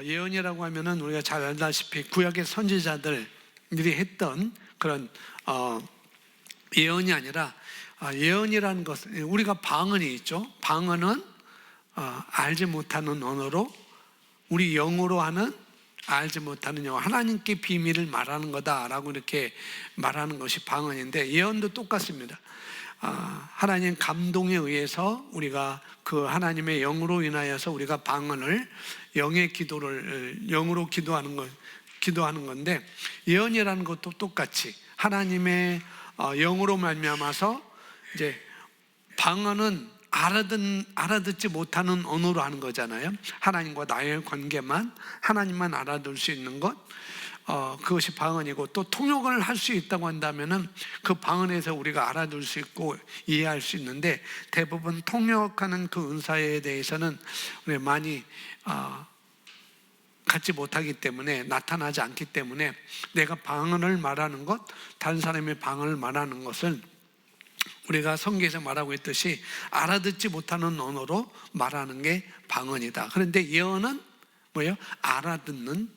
예언이라고 하면은 우리가 잘 알다시피 구약의 선지자들이 했던 그런 예언이 아니라, 예언이라는 것은 우리가 방언이 있죠. 방언은 알지 못하는 언어로 우리 영어로 하는, 알지 못하는 영어, 하나님께 비밀을 말하는 거다라고 이렇게 말하는 것이 방언인데, 예언도 똑같습니다. 하나님 감동에 의해서 우리가 그 하나님의 영으로 인하여서 우리가 방언을, 영의 기도를 영으로 기도하는 건데, 예언이라는 것도 똑같이 하나님의 영으로 말미암아서, 이제 방언은 알아듣지 못하는 언어로 하는 거잖아요. 하나님과 나의 관계만, 하나님만 알아들 수 있는 것, 그것이 방언이고, 또 통역을 할 수 있다고 한다면은 그 방언에서 우리가 알아들 수 있고 이해할 수 있는데, 대부분 통역하는 그 은사에 대해서는 우리 많이 갖지 못하기 때문에, 나타나지 않기 때문에, 내가 방언을 말하는 것, 다른 사람의 방언을 말하는 것을 우리가 성경에서 말하고 있듯이 알아듣지 못하는 언어로 말하는 게 방언이다. 그런데 예언은 뭐예요? 알아듣는,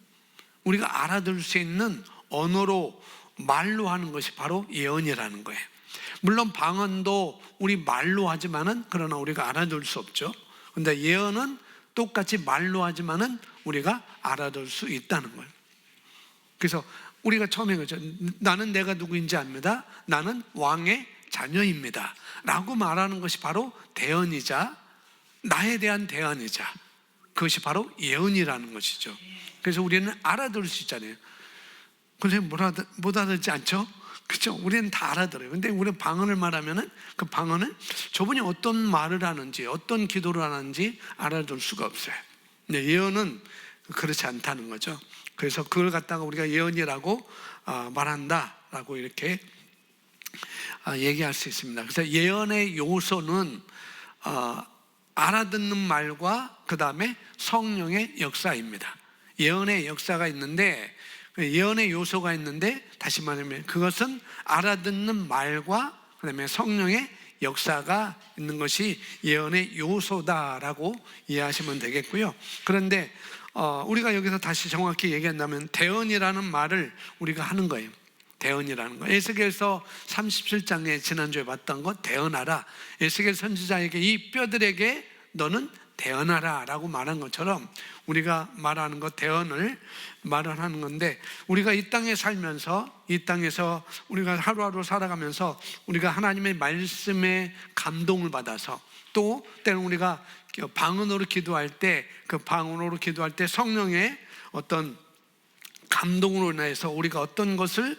우리가 알아들 수 있는 언어로 말로 하는 것이 바로 예언이라는 거예요. 물론 방언도 우리 말로 하지만은, 그러나 우리가 알아들 수 없죠. 그런데 예언은 똑같이 말로 하지만은 우리가 알아들 수 있다는 거예요. 그래서 우리가 처음에 그렇죠. 나는 내가 누구인지 압니다. 나는 왕의 자녀입니다 라고 말하는 것이 바로 대언이자, 나에 대한 대언이자, 그것이 바로 예언이라는 것이죠. 그래서 우리는 알아들을 수 있잖아요. 근데 못 알아듣지 않죠? 그렇죠? 우리는 다 알아들어요. 근데 우리는 방언을 말하면은 그 방언은 저분이 어떤 말을 하는지, 어떤 기도를 하는지 알아들 수가 없어요. 근데 예언은 그렇지 않다는 거죠. 그래서 그걸 갖다가 우리가 예언이라고 말한다라고 이렇게 얘기할 수 있습니다. 그래서 예언의 요소는 알아듣는 말과 그 다음에 성령의 역사입니다. 예언의 역사가 있는데, 예언의 요소가 있는데, 다시 말하면 그것은 알아듣는 말과 그 다음에 성령의 역사가 있는 것이 예언의 요소다라고 이해하시면 되겠고요. 그런데 우리가 여기서 다시 정확히 얘기한다면 대언이라는 말을 우리가 하는 거예요. 대언이라는 거. 에스겔서 37장에 지난주에 봤던 거, 대언하라. 에스겔 선지자에게 이 뼈들에게 너는 대언하라 라고 말한 것처럼 우리가 말하는 것, 대언을 말을 하는 건데, 우리가 이 땅에 살면서, 이 땅에서 우리가 하루하루 살아가면서 우리가 하나님의 말씀에 감동을 받아서, 또 때는 우리가 방언으로 기도할 때, 그 방언으로 기도할 때 성령의 어떤 감동으로 인해서 우리가 어떤 것을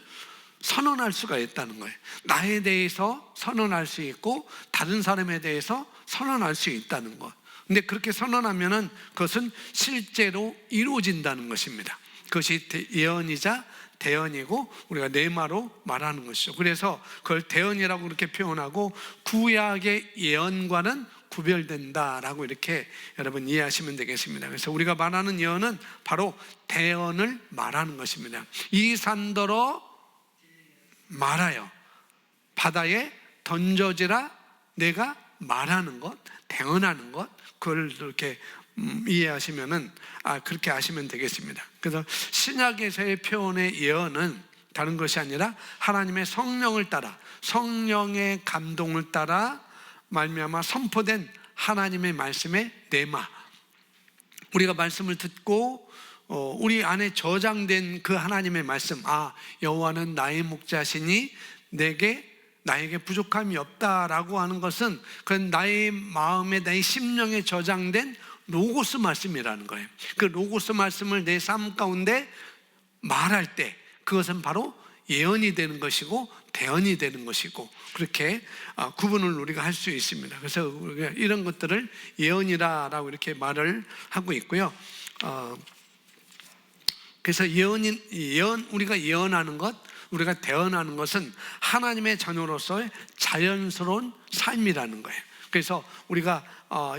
선언할 수가 있다는 거예요. 나에 대해서 선언할 수 있고 다른 사람에 대해서 선언할 수 있다는 것. 근데 그렇게 선언하면은 그것은 실제로 이루어진다는 것입니다. 그것이 예언이자 대언이고 우리가 뇌마로 말하는 것이죠. 그래서 그걸 대언이라고 그렇게 표현하고, 구약의 예언과는 구별된다라고 이렇게 여러분 이해하시면 되겠습니다. 그래서 우리가 말하는 예언은 바로 대언을 말하는 것입니다. 이 산더러 말하여 바다에 던져지라, 내가 말하는 것, 대언하는 것, 그걸 이렇게 이해하시면은 그렇게 아시면 되겠습니다. 그래서 신약에서의 표현의 예언은 다른 것이 아니라 하나님의 성령을 따라, 성령의 감동을 따라 말미암아 선포된 하나님의 말씀의 뇌마, 우리가 말씀을 듣고 우리 안에 저장된 그 하나님의 말씀, 여호와는 나의 목자시니 나에게 부족함이 없다라고 하는 것은 그건 나의 마음에, 나의 심령에 저장된 로고스 말씀이라는 거예요. 그 로고스 말씀을 내 삶 가운데 말할 때 그것은 바로 예언이 되는 것이고 대언이 되는 것이고, 그렇게 구분을 우리가 할 수 있습니다. 그래서 우리가 이런 것들을 예언이라고 이렇게 말을 하고 있고요. 그래서 우리가 예언하는 것, 우리가 대언하는 것은 하나님의 자녀로서의 자연스러운 삶이라는 거예요. 그래서 우리가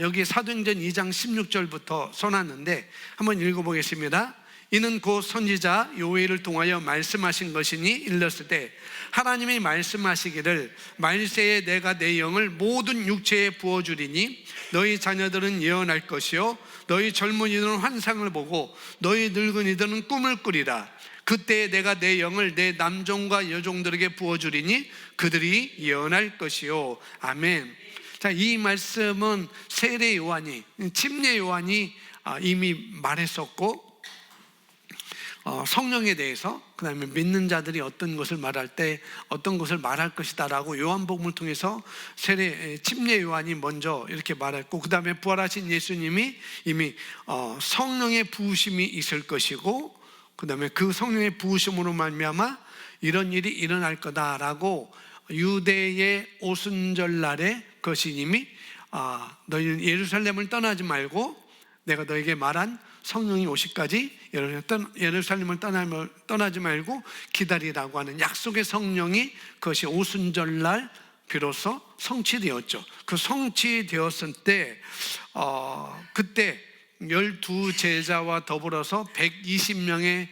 여기 사도행전 2장 16절부터 써놨는데 한번 읽어보겠습니다. 이는 곧 선지자 요엘을 통하여 말씀하신 것이니 일렀을 때 하나님이 말씀하시기를 말세에 내가 내 영을 모든 육체에 부어주리니 너희 자녀들은 예언할 것이요 너희 젊은이들은 환상을 보고 너희 늙은이들은 꿈을 꾸리라. 그때 내가 내 영을 내 남종과 여종들에게 부어주리니 그들이 예언할 것이요. 아멘. 자, 이 말씀은 세례 요한이, 침례 요한이 이미 말했었고, 성령에 대해서, 그 다음에 믿는 자들이 어떤 것을 말할 때 어떤 것을 말할 것이다 라고 요한복음을 통해서 침례 요한이 먼저 이렇게 말했고, 그 다음에 부활하신 예수님이 이미 성령의 부으심이 있을 것이고, 그 다음에 그 성령의 부으심으로 말미암아 이런 일이 일어날 거다라고 유대의 오순절날에 그것이 이미 너희는 예루살렘을 떠나지 말고 내가 너에게 말한 성령이 오시까지 예루살렘을 떠나지 말고 기다리라고 하는 약속의 성령이 그것이 오순절날 비로소 성취되었죠. 그 성취되었을 때 그때 12제자와 더불어서 120명의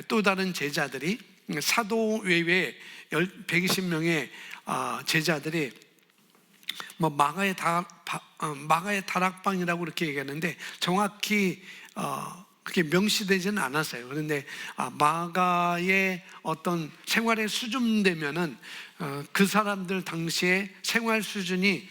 또 다른 제자들이 사도 외에 120명의 제자들이 뭐 마가의 다락방이라고 그렇게 얘기하는데 정확히 그렇게 명시되지는 않았어요. 그런데 마가의 어떤 생활의 수준 되면은 그 사람들 당시에 생활 수준이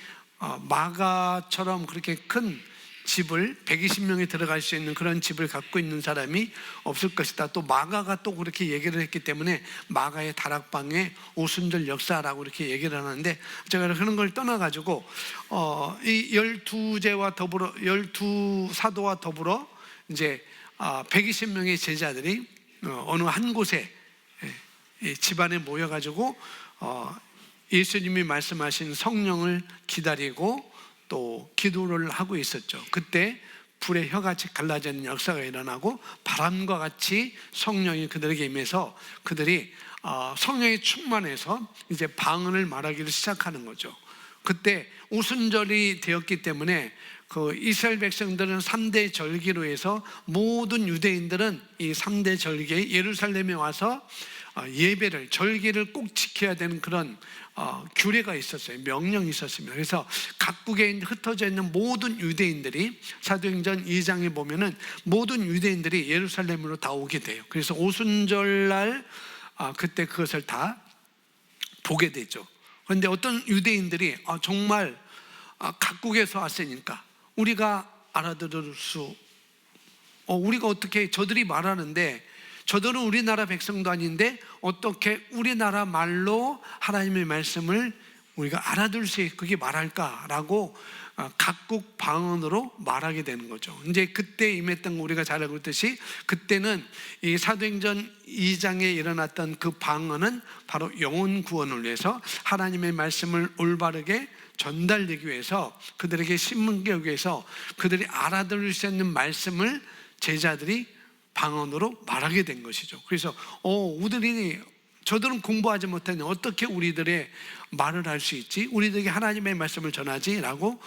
마가처럼 그렇게 큰 집을 120명이 들어갈 수 있는 그런 집을 갖고 있는 사람이 없을 것이다. 또 마가가 또 그렇게 얘기를 했기 때문에 마가의 다락방의 오순절 역사라고 이렇게 얘기를 하는데, 제가 그런 걸 떠나가지고 이 12제와 더불어 12사도와 더불어 이제 120명의 제자들이 어느 한 곳에 집안에 모여가지고 예수님이 말씀하신 성령을 기다리고 또 기도를 하고 있었죠. 그때 불의 혀같이 갈라지는 역사가 일어나고 바람과 같이 성령이 그들에게 임해서 그들이 성령이 충만해서 이제 방언을 말하기를 시작하는 거죠. 그때 오순절이 되었기 때문에 그 이스라엘 백성들은 3대 절기로 해서 모든 유대인들은 이 3대 절기에 예루살렘에 와서 예배를, 절기를 꼭 지켜야 되는 그런 규례가 있었어요. 명령이 있었습니다. 그래서 각국에 흩어져 있는 모든 유대인들이 사도행전 2장에 보면은 모든 유대인들이 예루살렘으로 다 오게 돼요. 그래서 오순절날 그때 그것을 다 보게 되죠. 그런데 어떤 유대인들이 정말 각국에서 왔으니까 우리가 알아들을 우리가 어떻게, 저들이 말하는데 저들은 우리나라 백성도 아닌데 어떻게 우리나라 말로 하나님의 말씀을 우리가 알아들 수 있게 그게 말할까라고 각국 방언으로 말하게 되는 거죠. 이제 그때 임했던 거 우리가 잘 알고 있듯이 그때는 이 사도행전 2장에 일어났던 그 방언은 바로 영혼 구원을 위해서 하나님의 말씀을 올바르게 전달되기 위해서 그들에게 신문하기 위해서 그들이 알아들을 수 있는 말씀을 제자들이 방언으로 말하게 된 것이죠. 그래서 저들은 공부하지 못했는데 어떻게 우리들의 말을 할 수 있지? 우리들에게 하나님의 말씀을 전하지? 라고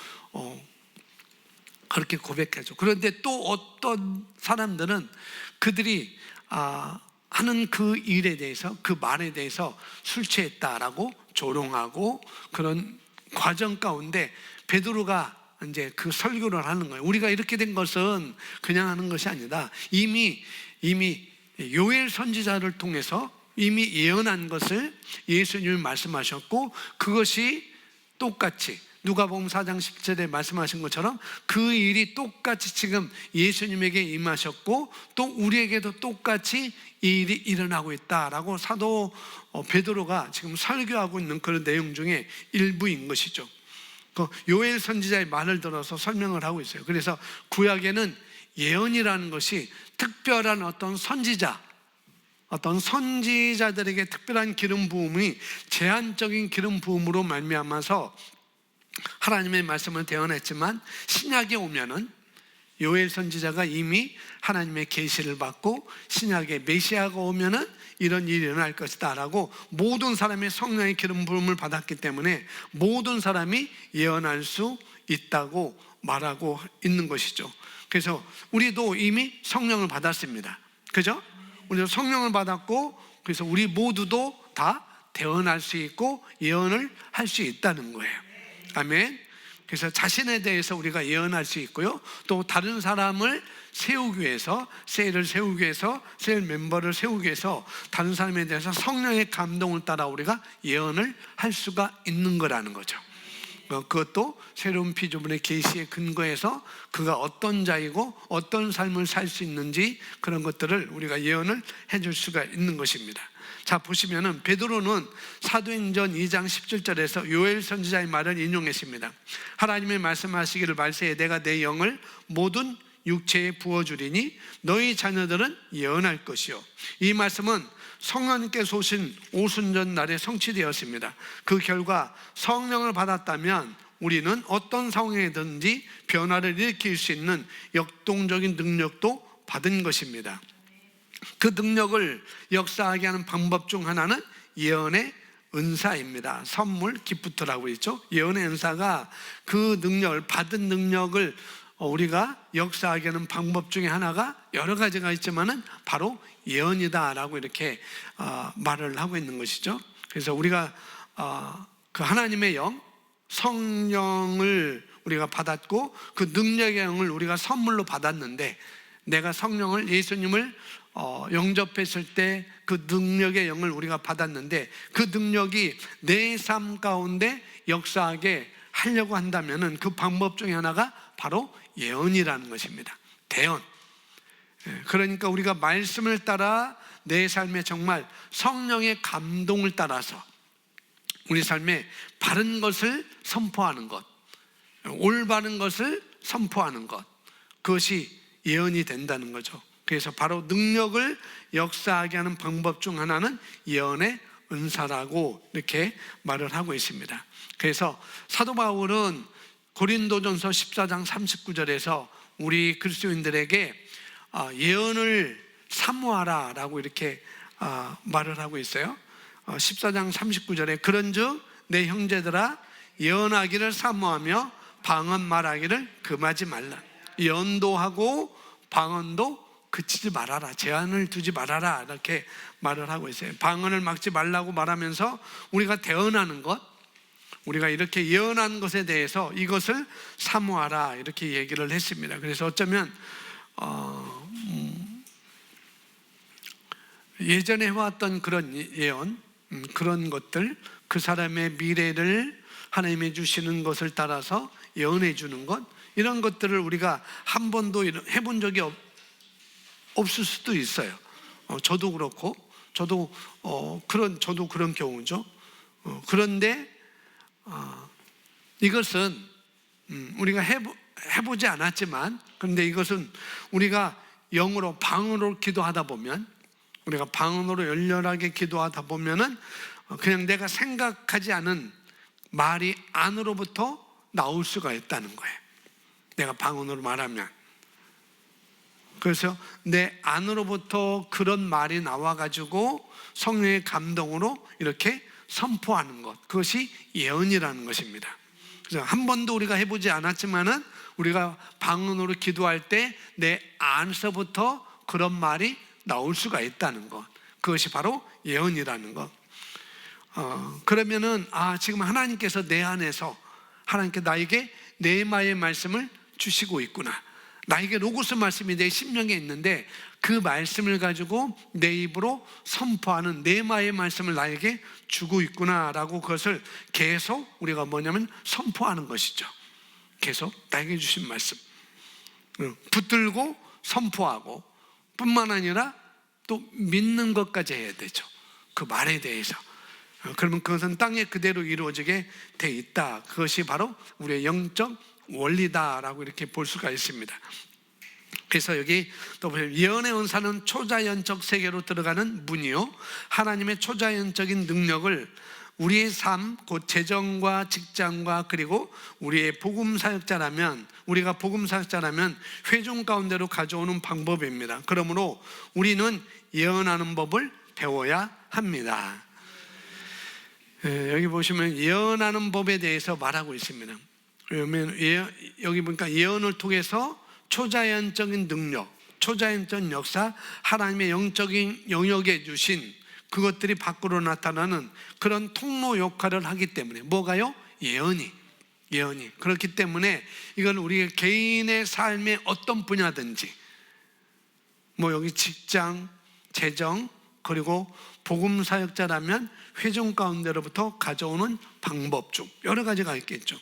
그렇게 고백하죠. 그런데 또 어떤 사람들은 그들이 하는 그 일에 대해서, 그 말에 대해서 술 취했다라고 조롱하고 그런 과정 가운데 베드로가 이제 그 설교를 하는 거예요. 우리가 이렇게 된 것은 그냥 하는 것이 아니다. 이미 요엘 선지자를 통해서 이미 예언한 것을 예수님이 말씀하셨고 그것이 똑같이 누가복음 4장 10절에 말씀하신 것처럼 그 일이 똑같이 지금 예수님에게 임하셨고 또 우리에게도 똑같이 이 일이 일어나고 있다라고 사도 베드로가 지금 설교하고 있는 그런 내용 중에 일부인 것이죠. 그 요엘 선지자의 말을 들어서 설명을 하고 있어요. 그래서 구약에는 예언이라는 것이 특별한 어떤 선지자들에게 특별한 기름 부음이 제한적인 기름 부음으로 말미암아서 하나님의 말씀을 대언했지만 신약에 오면은 요엘 선지자가 이미 하나님의 계시를 받고 신약의 메시아가 오면은 이런 일이 일어날 것이다 라고 모든 사람의 성령의 기름 부음을 받았기 때문에 모든 사람이 예언할 수 있다고 말하고 있는 것이죠. 그래서 우리도 이미 성령을 받았습니다. 그죠? 우리가 성령을 받았고, 그래서 우리 모두도 다 대언할 수 있고 예언을 할 수 있다는 거예요. 아멘. 그래서 자신에 대해서 우리가 예언할 수 있고요, 또 다른 사람을 세우기 위해서, 셀을 세우기 위해서, 셀 멤버를 세우기 위해서 다른 사람에 대해서 성령의 감동을 따라 우리가 예언을 할 수가 있는 거라는 거죠. 그것도 새로운 피조물의 계시에 근거해서 그가 어떤 자이고 어떤 삶을 살 수 있는지, 그런 것들을 우리가 예언을 해줄 수가 있는 것입니다. 자, 보시면은 베드로는 사도행전 2장 17절에서 요엘 선지자의 말을 인용했습니다. 하나님의 말씀하시기를, 말세에 내가 내 영을 모든 육체에 부어주리니 너희 자녀들은 예언할 것이요. 이 말씀은 성령님께서 오신 오순절 날에 성취되었습니다. 그 결과 성령을 받았다면 우리는 어떤 상황에든지 변화를 일으킬 수 있는 역동적인 능력도 받은 것입니다. 그 능력을 역사하게 하는 방법 중 하나는 예언의 은사입니다. 선물, 기프트라고 있죠. 예언의 은사가 그 능력을, 받은 능력을 우리가 역사하게 하는 방법 중에 하나가 여러 가지가 있지만은 바로 예언이다라고 이렇게 말을 하고 있는 것이죠. 그래서 우리가 그 하나님의 영, 성령을 우리가 받았고, 그 능력의 영을 우리가 선물로 받았는데, 내가 성령을, 예수님을 영접했을 때 그 능력의 영을 우리가 받았는데, 그 능력이 내 삶 가운데 역사하게 하려고 한다면은 그 방법 중에 하나가 바로 예언이라는 것입니다. 대언. 그러니까 우리가 말씀을 따라 내 삶에 정말 성령의 감동을 따라서 우리 삶에 바른 것을 선포하는 것, 올바른 것을 선포하는 것, 그것이 예언이 된다는 거죠. 그래서 바로 능력을 역사하게 하는 방법 중 하나는 예언의 은사라고 이렇게 말을 하고 있습니다. 그래서 사도 바울은 고린도전서 14장 39절에서 우리 그리스도인들에게 예언을 사모하라 라고 이렇게 말을 하고 있어요. 14장 39절에 그런즉 내 형제들아, 예언하기를 사모하며 방언 말하기를 금하지 말라. 연도하고 방언도 그치지 말아라, 제한을 두지 말아라, 이렇게 말을 하고 있어요. 방언을 막지 말라고 말하면서 우리가 대언하는 것, 우리가 이렇게 예언한 것에 대해서 이것을 사모하라, 이렇게 얘기를 했습니다. 그래서 어쩌면 예전에 해왔던 그런 예언, 그런 것들, 그 사람의 미래를 하나님이 주시는 것을 따라서 예언해 주는 것, 이런 것들을 우리가 한 번도 해본 적이 없을 수도 있어요. 저도 그렇고, 저도 그런 경우죠. 그런데 이것은 우리가 해보지 않았지만, 그런데 이것은 우리가 영으로, 방언으로 기도하다 보면, 우리가 방언으로 열렬하게 기도하다 보면은 그냥 내가 생각하지 않은 말이 안으로부터 나올 수가 있다는 거예요. 내가 방언으로 말하면. 그래서 내 안으로부터 그런 말이 나와가지고 성령의 감동으로 이렇게 선포하는 것, 그것이 예언이라는 것입니다. 그래서 한 번도 우리가 해보지 않았지만은 우리가 방언으로 기도할 때 내 안에서부터 그런 말이 나올 수가 있다는 것, 그것이 바로 예언이라는 것. 그러면은 지금 하나님께서 내 안에서, 하나님께 나에게 네마의 말씀을 주시고 있구나, 나에게 로고스 말씀이 내 심령에 있는데 그 말씀을 가지고 내 입으로 선포하는 네마의 말씀을 나에게 주고 있구나라고, 그것을 계속 우리가 뭐냐면 선포하는 것이죠. 계속 나에게 주신 말씀 붙들고 선포하고, 뿐만 아니라 또 믿는 것까지 해야 되죠. 그 말에 대해서. 그러면 그것은 땅에 그대로 이루어지게 돼 있다. 그것이 바로 우리의 영적 원리다라고 이렇게 볼 수가 있습니다. 그래서 여기 또 보면 예언의 은사는 초자연적 세계로 들어가는 문이요, 하나님의 초자연적인 능력을 우리의 삶, 곧 재정과 직장과 그리고 우리의 복음사역자라면, 우리가 복음사역자라면 회중 가운데로 가져오는 방법입니다. 그러므로 우리는 예언하는 법을 배워야 합니다. 여기 보시면 예언하는 법에 대해서 말하고 있습니다. 그러면 여기 보니까 예언을 통해서 초자연적인 능력, 초자연적 역사, 하나님의 영적인 영역에 주신 그것들이 밖으로 나타나는 그런 통로 역할을 하기 때문에 뭐가요? 예언이. 그렇기 때문에 이건 우리 개인의 삶의 어떤 분야든지 뭐 여기 직장, 재정, 그리고 복음 사역자라면 회중 가운데로부터 가져오는 방법 중 여러 가지가 있겠죠.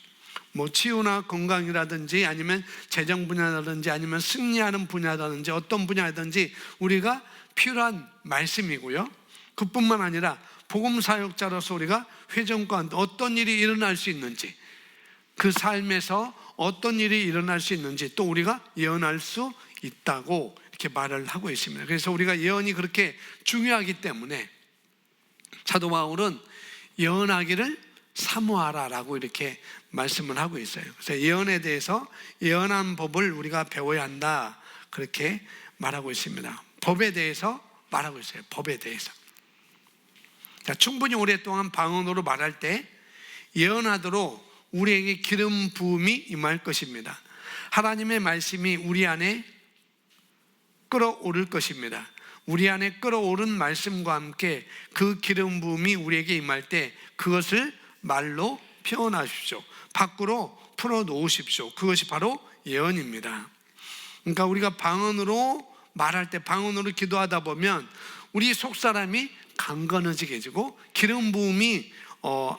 뭐 치유나 건강이라든지 아니면 재정 분야라든지 아니면 승리하는 분야라든지 어떤 분야든지 우리가 필요한 말씀이고요. 그뿐만 아니라 복음 사역자로서 우리가 회중 가운데 어떤 일이 일어날 수 있는지, 그 삶에서 어떤 일이 일어날 수 있는지 또 우리가 예언할 수 있다고 이렇게 말을 하고 있습니다. 그래서 우리가 예언이 그렇게 중요하기 때문에 사도 바울은 예언하기를 사모하라라고 이렇게 말씀을 하고 있어요. 그래서 예언에 대해서 예언한 법을 우리가 배워야 한다 그렇게 말하고 있습니다. 법에 대해서 말하고 있어요. 법에 대해서. 자, 충분히 오랫동안 방언으로 말할 때 예언하도록 우리에게 기름 부음이 임할 것입니다. 하나님의 말씀이 우리 안에 끌어오를 것입니다. 우리 안에 끌어오른 말씀과 함께 그 기름 부음이 우리에게 임할 때 그것을 말로 표현하십시오. 밖으로 풀어놓으십시오. 그것이 바로 예언입니다. 그러니까 우리가 방언으로 말할 때, 방언으로 기도하다 보면 우리 속사람이 강건해지고 기름 부음이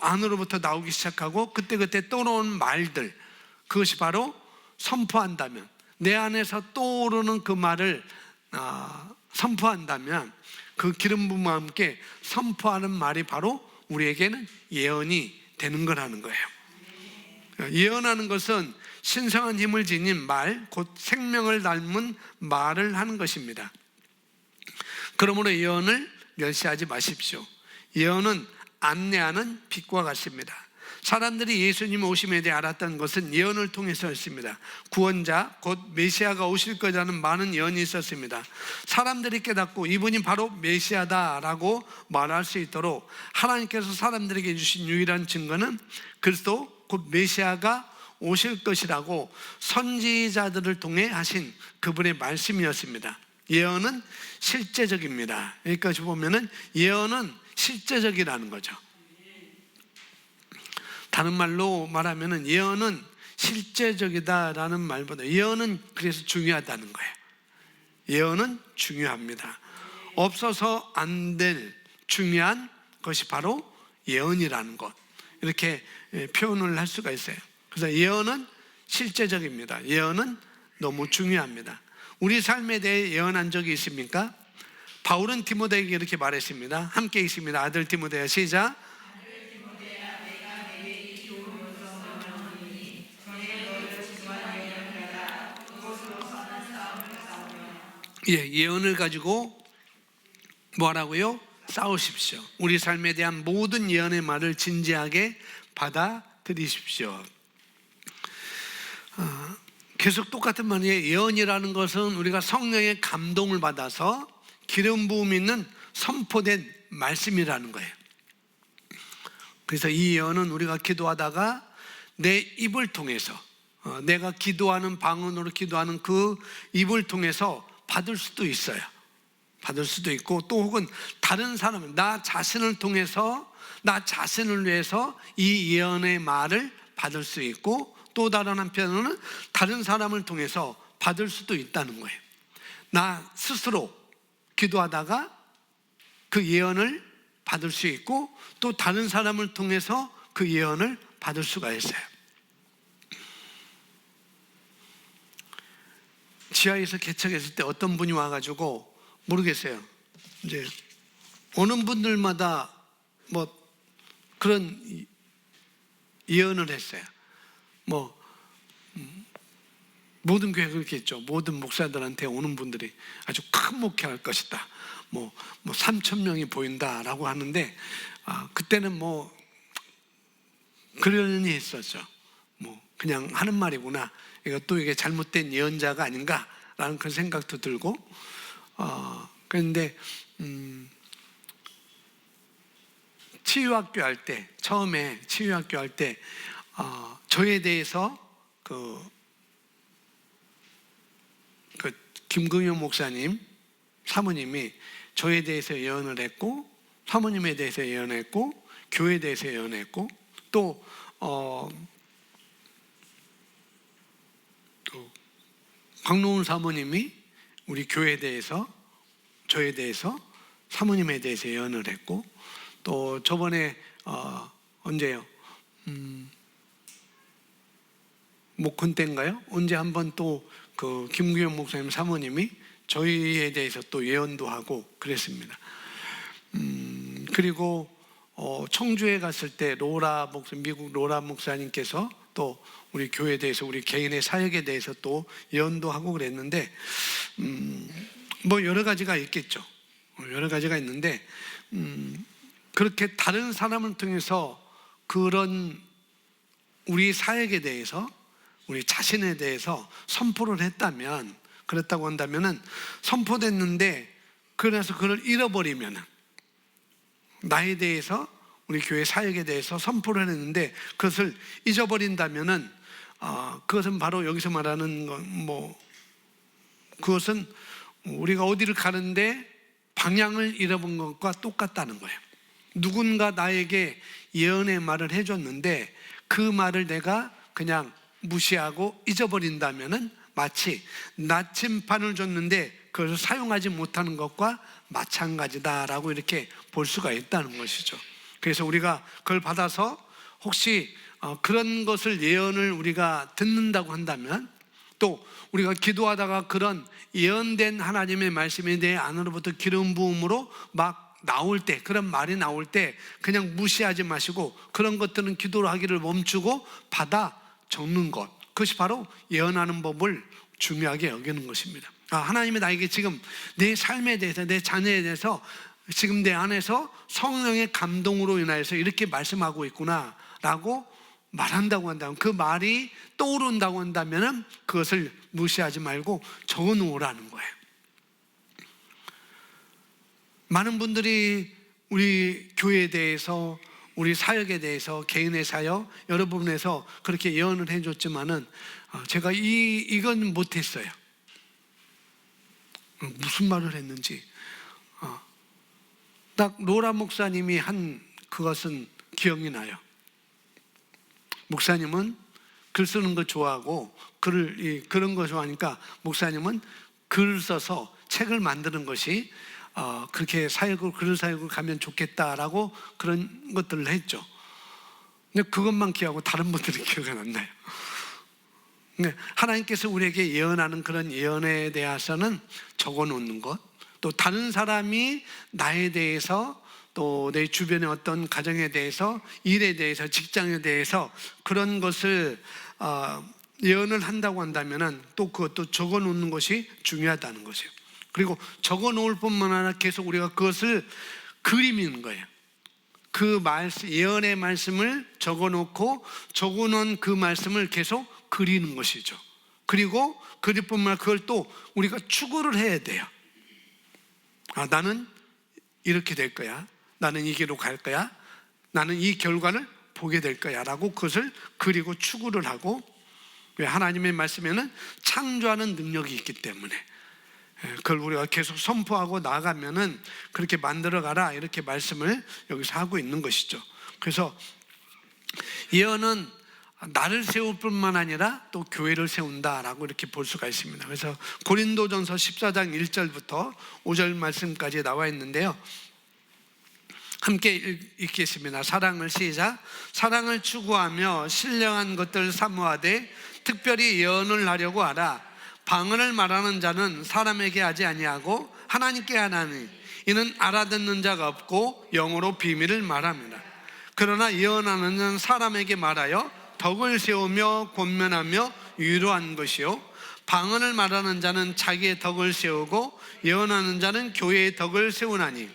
안으로부터 나오기 시작하고 그때그때 떠오르는 말들, 그것이 바로 선포한다면, 내 안에서 떠오르는 그 말을 선포한다면 그 기름 부음과 함께 선포하는 말이 바로 우리에게는 예언이 되는 거라는 거예요. 예언하는 것은 신성한 힘을 지닌 말, 곧 생명을 닮은 말을 하는 것입니다. 그러므로 예언을 멸시하지 마십시오. 예언은 안내하는 빛과 같습니다. 사람들이 예수님 오심에 대해 알았던 것은 예언을 통해서였습니다. 구원자 곧 메시아가 오실 거라는 많은 예언이 있었습니다. 사람들이 깨닫고 이분이 바로 메시아다라고 말할 수 있도록 하나님께서 사람들에게 주신 유일한 증거는 그리스도 곧 메시아가 오실 것이라고 선지자들을 통해 하신 그분의 말씀이었습니다. 예언은 실제적입니다. 여기까지 보면은 예언은 실제적이라는 거죠. 다른 말로 말하면은 예언은 실제적이다라는 말보다 예언은 그래서 중요하다는 거예요. 예언은 중요합니다. 없어서 안 될 중요한 것이 바로 예언이라는 것, 이렇게 표현을 할 수가 있어요. 그래서 예언은 실제적입니다. 예언은 너무 중요합니다. 우리 삶에 대해 예언한 적이 있습니까? 바울은 디모데에게 이렇게 말했습니다. 함께 읽습니다. 아들 디모데야, 시작. 예언을 가지고 뭐라고요? 싸우십시오. 우리 삶에 대한 모든 예언의 말을 진지하게 받아들이십시오. 계속 똑같은 말이에요. 예언이라는 것은 우리가 성령의 감동을 받아서 기름 부음 있는 선포된 말씀이라는 거예요. 그래서 이 예언은 우리가 기도하다가 내 입을 통해서 내가 기도하는 방언으로 기도하는 그 입을 통해서 받을 수도 있어요. 받을 수도 있고 또 혹은 다른 사람, 나 자신을 통해서 나 자신을 위해서 이 예언의 말을 받을 수 있고 또 다른 한편으로는 다른 사람을 통해서 받을 수도 있다는 거예요. 나 스스로 기도하다가 그 예언을 받을 수 있고 또 다른 사람을 통해서 그 예언을 받을 수가 있어요. 지하에서 개척했을 때 어떤 분이 와가지고 모르겠어요. 이제 오는 분들마다 뭐 그런 예언을 했어요. 뭐 모든 교회 그렇게 했죠. 모든 목사들한테 오는 분들이 아주 큰 목회할 것이다. 뭐 3,000명이 보인다라고 하는데 그때는 뭐 그러려니 했었죠. 뭐 그냥 하는 말이구나. 이것도 이게 잘못된 예언자가 아닌가라는 그런 생각도 들고 그런데 치유학교 할 때 처음에 치유학교 할 때 저에 대해서 그 김근영 목사님 사모님이 저에 대해서 예언을 했고, 사모님에 대해서 예언했고, 교회에 대해서 예언했고, 또 강노은 사모님이 우리 교회에 대해서, 저에 대해서, 사모님에 대해서 예언을 했고, 또 저번에 언제요? 목혼 때인가요? 언제 한번 또 그 김구현 목사님 사모님이 저희에 대해서 또 예언도 하고 그랬습니다. 그리고 청주에 갔을 때 미국 로라 목사님께서 또 우리 교회에 대해서, 우리 개인의 사역에 대해서 또 예언도 하고 그랬는데, 뭐 여러 가지가 있겠죠. 여러 가지가 있는데, 그렇게 다른 사람을 통해서 그런 우리 사역에 대해서, 우리 자신에 대해서 선포를 했다면, 그랬다고 한다면은, 선포됐는데 그래서 그걸 잃어버리면은, 나에 대해서, 우리 교회 사역에 대해서 선포를 했는데 그것을 잊어버린다면은, 그것은 바로 여기서 말하는 그것은 우리가 어디를 가는데 방향을 잃어본 것과 똑같다는 거예요. 누군가 나에게 예언의 말을 해줬는데 그 말을 내가 그냥 무시하고 잊어버린다면은 마치 나침반을 줬는데 그것을 사용하지 못하는 것과 마찬가지다라고 이렇게 볼 수가 있다는 것이죠. 그래서 우리가 그걸 받아서 혹시 그런 것을, 예언을 우리가 듣는다고 한다면, 또 우리가 기도하다가 그런 예언된 하나님의 말씀에 대해 안으로부터 기름 부음으로 막 나올 때, 그런 말이 나올 때 그냥 무시하지 마시고 그런 것들은 기도를 하기를 멈추고 받아 적는 것, 그것이 바로 예언하는 법을 중요하게 여기는 것입니다. 하나님이 나에게 지금 내 삶에 대해서, 내 자녀에 대해서 지금 내 안에서 성령의 감동으로 인하여서 이렇게 말씀하고 있구나 라고 말한다고 한다면, 그 말이 떠오른다고 한다면 그것을 무시하지 말고 적어 놓으라는 거예요. 많은 분들이 우리 교회에 대해서, 우리 사역에 대해서, 개인의 사역 여러 부분에서 그렇게 예언을 해줬지만은 제가 이건 못했어요. 무슨 말을 했는지 딱 로라 목사님이 한 그것은 기억이 나요. 목사님은 글 쓰는 거 좋아하고 그런 거 좋아하니까 목사님은 글을 써서 책을 만드는 것이 그렇게 글 사역을 가면 좋겠다라고 그런 것들을 했죠. 근데 그것만 기억하고 다른 것들이 기억이 안 나요. 근데 하나님께서 우리에게 예언하는 그런 예언에 대해서는 적어 놓는 것, 또 다른 사람이 나에 대해서, 또 내 주변의 어떤 가정에 대해서, 일에 대해서, 직장에 대해서 그런 것을 예언을 한다고 한다면은 또 그것도 적어 놓는 것이 중요하다는 것이에요. 그리고 적어 놓을 뿐만 아니라 계속 우리가 그것을 그리는 거예요. 그 예언의 말씀을 적어 놓고 적어 놓은 그 말씀을 계속 그리는 것이죠. 그리고 그릴 뿐만 아니라 그걸 또 우리가 추구를 해야 돼요. 나는 이렇게 될 거야, 나는 이 길로 갈 거야, 나는 이 결과를 보게 될 거야 라고 그것을 그리고 추구를 하고, 왜? 하나님의 말씀에는 창조하는 능력이 있기 때문에 그걸 우리가 계속 선포하고 나아가면은 그렇게 만들어가라, 이렇게 말씀을 여기서 하고 있는 것이죠. 그래서 예언은 나를 세울 뿐만 아니라 또 교회를 세운다라고 이렇게 볼 수가 있습니다. 그래서 고린도전서 14장 1절부터 5절 말씀까지 나와 있는데요, 함께 읽겠습니다. 사랑을 시작. 사랑을 추구하며 신령한 것들 사모하되 특별히 예언을 하려고 하라. 방언을 말하는 자는 사람에게 하지 아니하고 하나님께 하나니 이는 알아듣는 자가 없고 영어로 비밀을 말합니다. 그러나 예언하는 자는 사람에게 말하여 덕을 세우며 권면하며 위로한 것이요, 방언을 말하는 자는 자기의 덕을 세우고 예언하는 자는 교회의 덕을 세우나니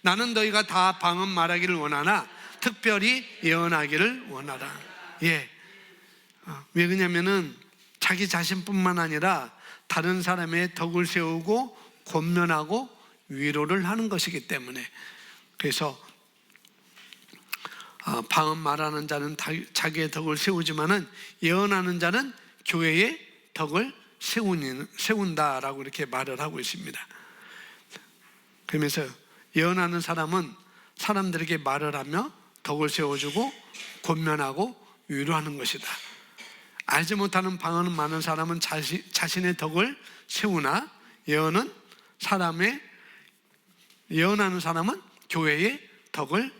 나는 너희가 다 방언 말하기를 원하나 특별히 예언하기를 원하라. 왜 그러냐면은 자기 자신뿐만 아니라 다른 사람의 덕을 세우고 권면하고 위로를 하는 것이기 때문에, 그래서 방언 말하는 자는 자기의 덕을 세우지만은 예언하는 자는 교회의 덕을 세운다라고 이렇게 말을 하고 있습니다. 그러면서 예언하는 사람은 사람들에게 말을 하며 덕을 세워주고 권면하고 위로하는 것이다. 알지 못하는 방언은 많은 사람은 자신의 덕을 세우나 예언하는 사람은 교회의 덕을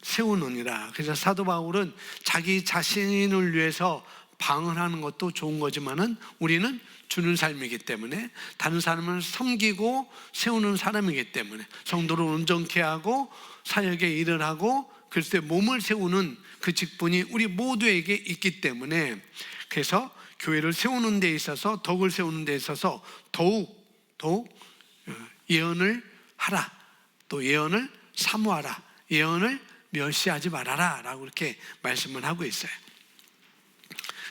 세우느니라. 그래서 사도 바울은 자기 자신을 위해서 방언하는 것도 좋은 거지만은 우리는 주는 삶이기 때문에 다른 사람을 섬기고 세우는 사람이기 때문에 성도를 온전케 하고 사역에 일을 하고 글쎄 몸을 세우는 그 직분이 우리 모두에게 있기 때문에 그래서 교회를 세우는 데 있어서 덕을 세우는 데 있어서 더욱 예언을 하라, 또 예언을 사모하라, 예언을 멸시하지 말아라 라고 이렇게 말씀을 하고 있어요.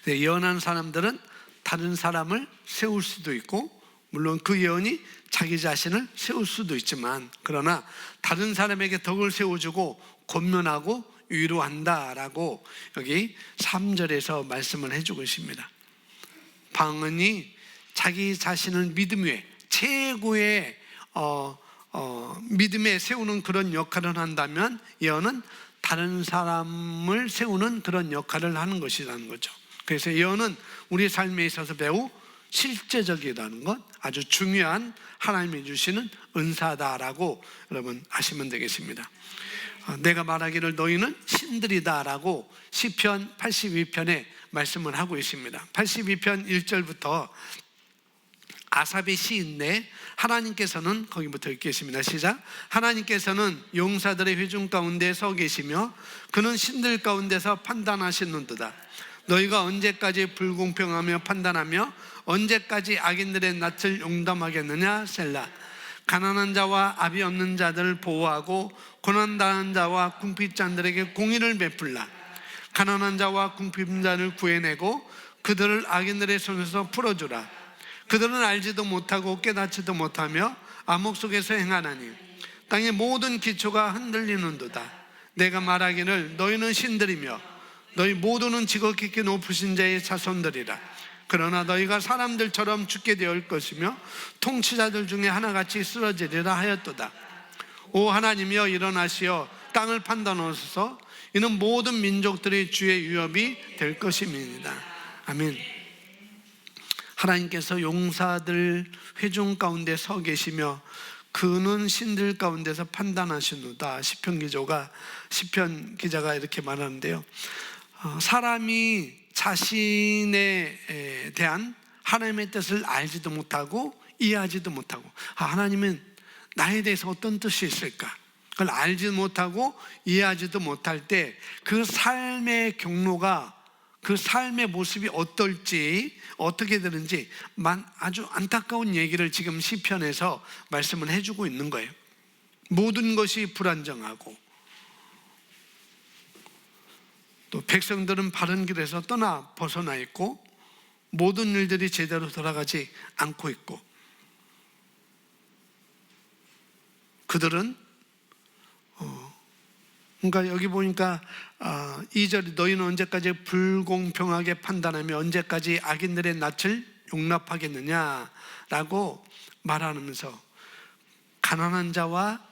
예언하는 사람들은 다른 사람을 세울 수도 있고 물론 그 예언이 자기 자신을 세울 수도 있지만 그러나 다른 사람에게 덕을 세워주고 권면하고 위로한다라고 여기 3절에서 말씀을 해주고 있습니다. 방언이 자기 자신을 믿음 위에 최고의 믿음에 세우는 그런 역할을 한다면 예언은 다른 사람을 세우는 그런 역할을 하는 것이라는 거죠. 그래서 예언은 우리 삶에 있어서 매우 실제적이라는 것, 아주 중요한 하나님이 주시는 은사다라고 여러분 아시면 되겠습니다. 내가 말하기를 너희는 신들이다라고 시편 82편에 말씀을 하고 있습니다. 82편 1절부터 아삽의 시인데 하나님께서는 거기부터 읽겠습니다. 시작. 하나님께서는 용사들의 회중 가운데 서 계시며 그는 신들 가운데서 판단하시는도다. 너희가 언제까지 불공평하며 판단하며 언제까지 악인들의 낯을 용담하겠느냐. 셀라. 가난한 자와 압이 없는 자들을 보호하고 고난당한 자와 궁핍자들에게 공의를 베풀라. 가난한 자와 궁핍자를 구해내고 그들을 악인들의 손에서 풀어주라. 그들은 알지도 못하고 깨닫지도 못하며 암흑 속에서 행하나니 땅의 모든 기초가 흔들리는도다. 내가 말하기를 너희는 신들이며 너희 모두는 지극 깊게 높으신 자의 자손들이라. 그러나 너희가 사람들처럼 죽게 되어 것이며 통치자들 중에 하나같이 쓰러지리라 하였도다. 오 하나님이여 일어나시어 땅을 판단하소서. 이는 모든 민족들의 주의 위협이 될 것임이니이다. 아멘. 하나님께서 용사들 회중 가운데 서 계시며 그는 신들 가운데서 판단하시노다. 시편 기자가 이렇게 말하는데요. 사람이 자신에 대한 하나님의 뜻을 알지도 못하고 이해하지도 못하고 하나님은 나에 대해서 어떤 뜻이 있을까? 그걸 알지 못하고 이해하지도 못할 때 그 삶의 경로가 그 삶의 모습이 어떨지 어떻게 되는지 아주 안타까운 얘기를 지금 시편에서 말씀을 해주고 있는 거예요. 모든 것이 불안정하고 또 백성들은 바른 길에서 벗어나 있고 모든 일들이 제대로 돌아가지 않고 있고 그들은 그러니까 여기 보니까 2절이 너희는 언제까지 불공평하게 판단하며 언제까지 악인들의 낯을 용납하겠느냐라고 말하면서 가난한 자와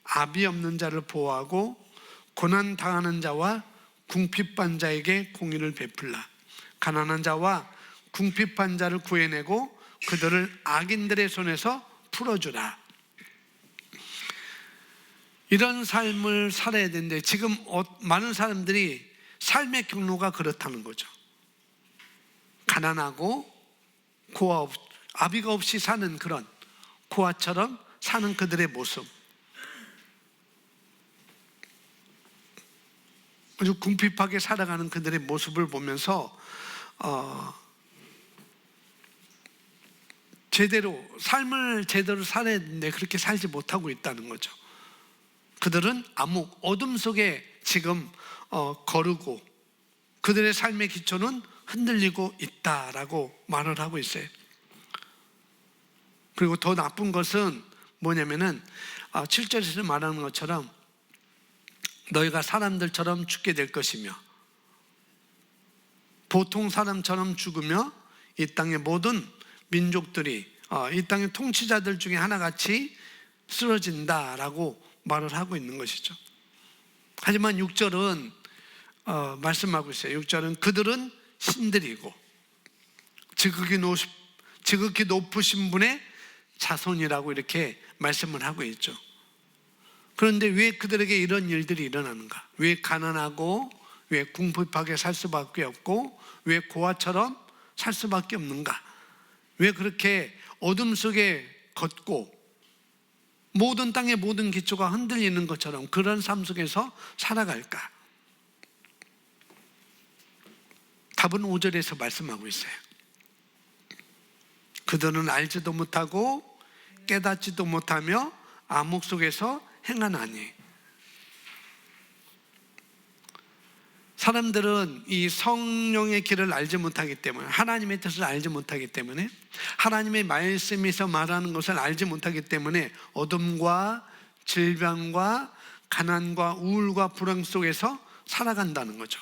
압이 없는 자를 보호하고 고난 당하는 자와 궁핍한 자에게 공의를 베풀라. 가난한 자와 궁핍한 자를 구해내고 그들을 악인들의 손에서 풀어주라. 이런 삶을 살아야 되는데 지금 많은 사람들이 삶의 경로가 그렇다는 거죠. 가난하고 아비가 없이 사는 그런 고아처럼 사는 그들의 모습, 아주 궁핍하게 살아가는 그들의 모습을 보면서 삶을 제대로 살아야 되는데 그렇게 살지 못하고 있다는 거죠. 그들은 암흑 어둠 속에 지금 거르고 그들의 삶의 기초는 흔들리고 있다라고 말을 하고 있어요. 그리고 더 나쁜 것은 뭐냐면은 7절에서 말하는 것처럼 너희가 사람들처럼 죽게 될 것이며 보통 사람처럼 죽으며 이 땅의 모든 민족들이 이 땅의 통치자들 중에 하나같이 쓰러진다라고 말을 하고 있는 것이죠. 하지만 6절은 말씀하고 있어요. 6절은 그들은 신들이고 지극히 높으신 분의 자손이라고 이렇게 말씀을 하고 있죠. 그런데 왜 그들에게 이런 일들이 일어나는가? 왜 가난하고 왜 궁핍하게 살 수밖에 없고 왜 고아처럼 살 수밖에 없는가? 왜 그렇게 어둠 속에 걷고 모든 땅의 모든 기초가 흔들리는 것처럼 그런 삶 속에서 살아갈까? 답은 5절에서 말씀하고 있어요. 그들은 알지도 못하고 깨닫지도 못하며 암흑 속에서 행하나니. 사람들은 이 성령의 길을 알지 못하기 때문에, 하나님의 뜻을 알지 못하기 때문에, 하나님의 말씀에서 말하는 것을 알지 못하기 때문에 어둠과 질병과 가난과 우울과 불안 속에서 살아간다는 거죠.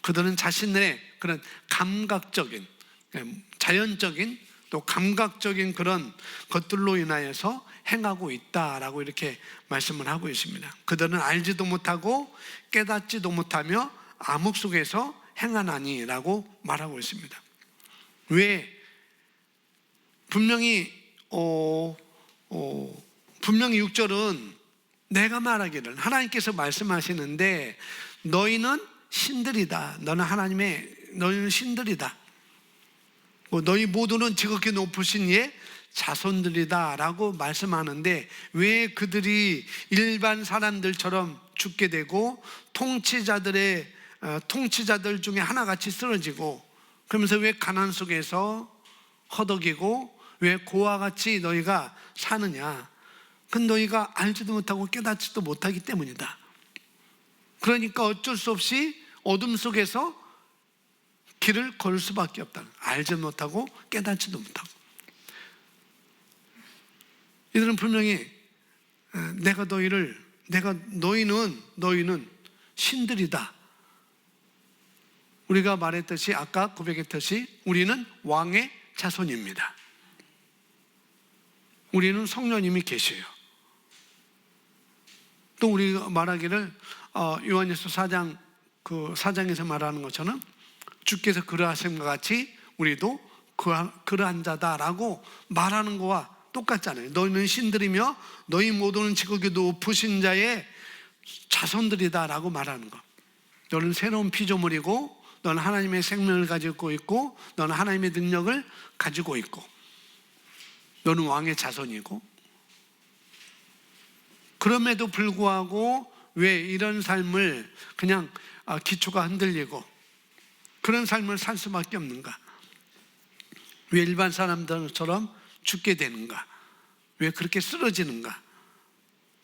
그들은 자신의 그런 감각적인, 자연적인 또 감각적인 그런 것들로 인하여서 행하고 있다라고 이렇게 말씀을 하고 있습니다. 그들은 알지도 못하고 깨닫지도 못하며 암흑 속에서 행하나니라고 말하고 있습니다. 왜? 분명히 6절은 내가 말하기를, 하나님께서 말씀하시는데 너희는 신들이다. 너희는 신들이다. 너희 모두는 지극히 높으신 이의 자손들이다 라고 말씀하는데, 왜 그들이 일반 사람들처럼 죽게 되고 통치자들 중에 하나같이 쓰러지고, 그러면서 왜 가난 속에서 허덕이고 왜 고아같이 너희가 사느냐? 그건 너희가 알지도 못하고 깨닫지도 못하기 때문이다. 그러니까 어쩔 수 없이 어둠 속에서 길을 걸을 수밖에 없다. 알지 못하고 깨닫지도 못하고. 이들은 분명히 너희는 신들이다. 우리가 말했듯이, 아까 고백했듯이 우리는 왕의 자손입니다. 우리는 성령님이 계셔요. 또 우리가 말하기를 요한일서 4장 그 4장에서 말하는 것처럼 주께서 그러하심과 같이 우리도 그러한 자다라고 말하는 거와 똑같잖아요. 너희는 신들이며 너희 모두는 지극히 높으신 자의 자손들이다라고 말하는 거. 너는 새로운 피조물이고 너는 하나님의 생명을 가지고 있고 너는 하나님의 능력을 가지고 있고 너는 왕의 자손이고, 그럼에도 불구하고 왜 이런 삶을 그냥 기초가 흔들리고 그런 삶을 살 수밖에 없는가? 왜 일반 사람들처럼 죽게 되는가? 왜 그렇게 쓰러지는가?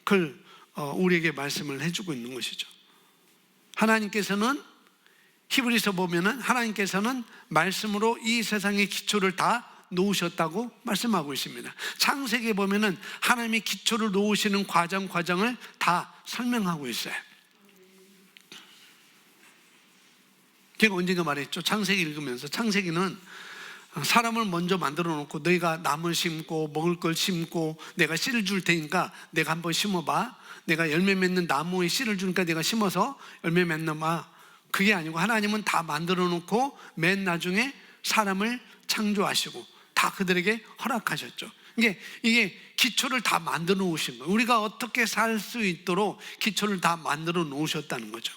그걸 우리에게 말씀을 해주고 있는 것이죠. 하나님께서는, 히브리서 보면은 하나님께서는 말씀으로 이 세상의 기초를 다 놓으셨다고 말씀하고 있습니다. 창세기에 보면은 하나님이 기초를 놓으시는 과정을 다 설명하고 있어요. 제가 언젠가 말했죠. 창세기 읽으면서, 창세기는 사람을 먼저 만들어 놓고 너희가 나물 심고 먹을 걸 심고 내가 씨를 줄 테니까 내가 한번 심어봐. 내가 열매 맺는 나무에 씨를 주니까 내가 심어서 열매 맺나봐. 그게 아니고 하나님은 다 만들어 놓고 맨 나중에 사람을 창조하시고 다 그들에게 허락하셨죠. 이게 기초를 다 만들어 놓으신 거예요. 우리가 어떻게 살 수 있도록 기초를 다 만들어 놓으셨다는 거죠.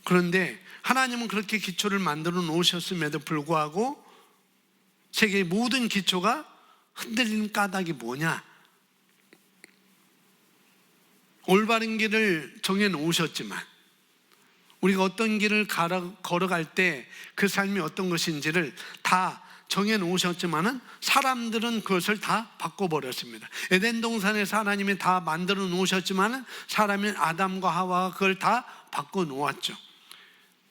그런데 하나님은 그렇게 기초를 만들어 놓으셨음에도 불구하고 세계의 모든 기초가 흔들리는 까닭이 뭐냐? 올바른 길을 정해 놓으셨지만 우리가 어떤 길을 걸어갈 때 그 삶이 어떤 것인지를 다 정해 놓으셨지만은 사람들은 그것을 다 바꿔버렸습니다. 에덴 동산에서 하나님이 다 만들어 놓으셨지만은 사람인 아담과 하와가 그걸 다 바꿔 놓았죠.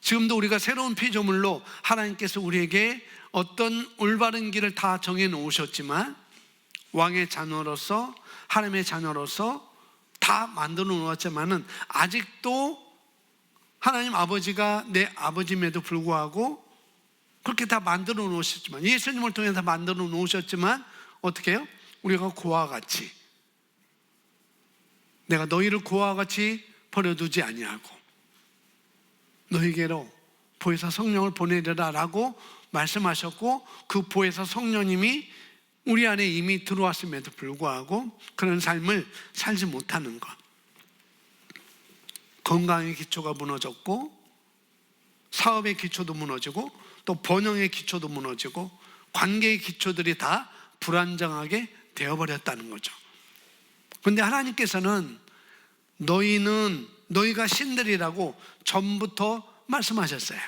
지금도 우리가 새로운 피조물로 하나님께서 우리에게 어떤 올바른 길을 다 정해 놓으셨지만 왕의 자녀로서, 하나님의 자녀로서 다 만들어 놓았지만은 아직도 하나님 아버지가 내 아버지임에도 불구하고 그렇게 다 만들어 놓으셨지만, 예수님을 통해서 다 만들어 놓으셨지만 어떻게 해요? 우리가 고와 같이, 내가 너희를 고와 같이 버려두지 아니하고 너희에게로 보혜사 성령을 보내리라 라고 말씀하셨고, 그 보혜사 성령님이 우리 안에 이미 들어왔음에도 불구하고 그런 삶을 살지 못하는 것, 건강의 기초가 무너졌고 사업의 기초도 무너지고 또 번영의 기초도 무너지고 관계의 기초들이 다 불안정하게 되어버렸다는 거죠. 그런데 하나님께서는 너희가 신들이라고 전부터 말씀하셨어요.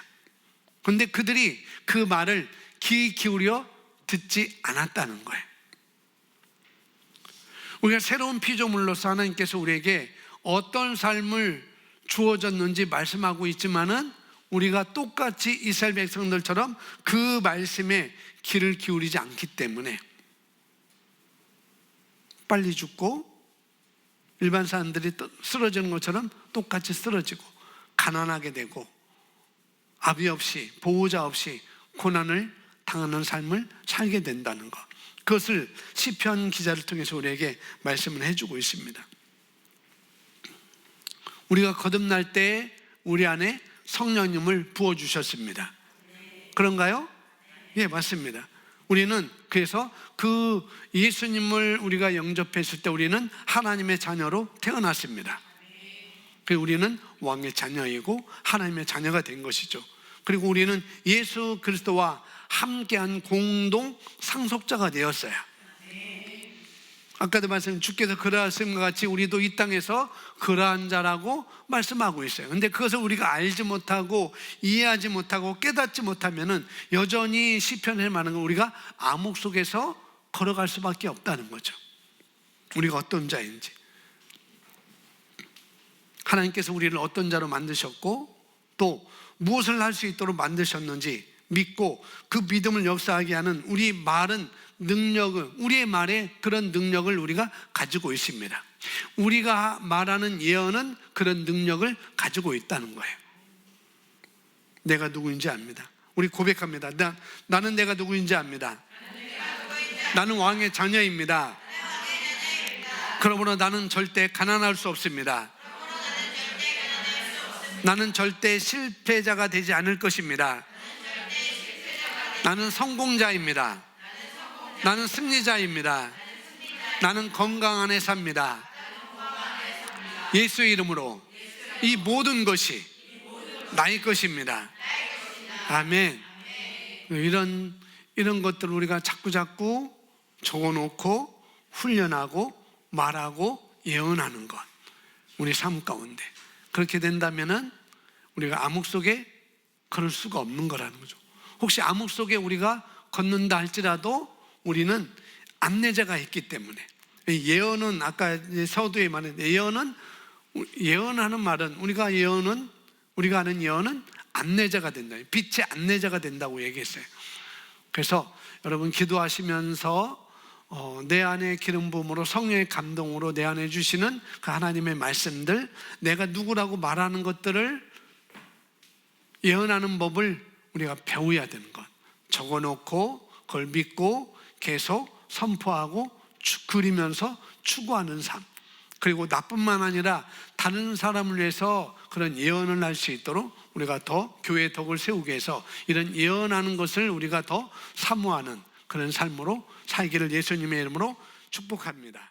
그런데 그들이 그 말을 귀 기울여 듣지 않았다는 거예요. 우리가 새로운 피조물로서 하나님께서 우리에게 어떤 삶을 주어졌는지 말씀하고 있지만은 우리가 똑같이 이스라엘 백성들처럼 그 말씀에 귀를 기울이지 않기 때문에 빨리 죽고 일반 사람들이 쓰러지는 것처럼 똑같이 쓰러지고 가난하게 되고 아비 없이 보호자 없이 고난을 당하는 삶을 살게 된다는 것, 그것을 시편 기자를 통해서 우리에게 말씀을 해주고 있습니다. 우리가 거듭날 때 우리 안에 성령님을 부어주셨습니다. 그런가요? 예, 맞습니다. 우리는 그래서 그 예수님을 우리가 영접했을 때 우리는 하나님의 자녀로 태어났습니다. 그리고 우리는 왕의 자녀이고 하나님의 자녀가 된 것이죠. 그리고 우리는 예수 그리스도와 함께한 공동 상속자가 되었어요. 아까도 말씀, 주께서 그러하심과 같이 우리도 이 땅에서 그러한 자라고 말씀하고 있어요. 근데 그것을 우리가 알지 못하고 이해하지 못하고 깨닫지 못하면은 여전히 시편에 말하는 건 우리가 암흑 속에서 걸어갈 수밖에 없다는 거죠. 우리가 어떤 자인지, 하나님께서 우리를 어떤 자로 만드셨고 또 무엇을 할 수 있도록 만드셨는지 믿고 그 믿음을 역사하게 하는 우리 말은 능력을, 우리의 말에 그런 능력을 우리가 가지고 있습니다. 우리가 말하는 예언은 그런 능력을 가지고 있다는 거예요. 내가 누구인지 압니다. 우리 고백합니다. 나는 내가 누구인지 압니다. 나는 왕의 자녀입니다. 그러므로 나는 절대 가난할 수 없습니다. 나는 절대 실패자가 되지 않을 것입니다. 나는 성공자입니다. 나는 승리자입니다. 나는 건강 안에 삽니다. 예수의 이름으로 이 모든 것이 나의 것입니다. 아멘. 이런 것들을 우리가 자꾸 적어놓고 훈련하고 말하고 예언하는 것, 우리 삶 가운데 그렇게 된다면은 우리가 암흑 속에 걸을 수가 없는 거라는 거죠. 혹시 암흑 속에 우리가 걷는다 할지라도 우리는 안내자가 있기 때문에, 예언은 아까 서두에 말한 예언하는 말은 우리가 아는 예언은 안내자가 된다. 빛의 안내자가 된다고 얘기했어요. 그래서 여러분 기도하시면서 내 안에 기름 부음으로 성령의 감동으로 내 안에 주시는 그 하나님의 말씀들, 내가 누구라고 말하는 것들을 예언하는 법을 우리가 배워야 되는 것, 적어놓고 그걸 믿고 계속 선포하고 그리면서 추구하는 삶, 그리고 나뿐만 아니라 다른 사람을 위해서 그런 예언을 할 수 있도록 우리가 더 교회의 덕을 세우기 위해서 이런 예언하는 것을 우리가 더 사모하는 그런 삶으로 살기를 예수님의 이름으로 축복합니다.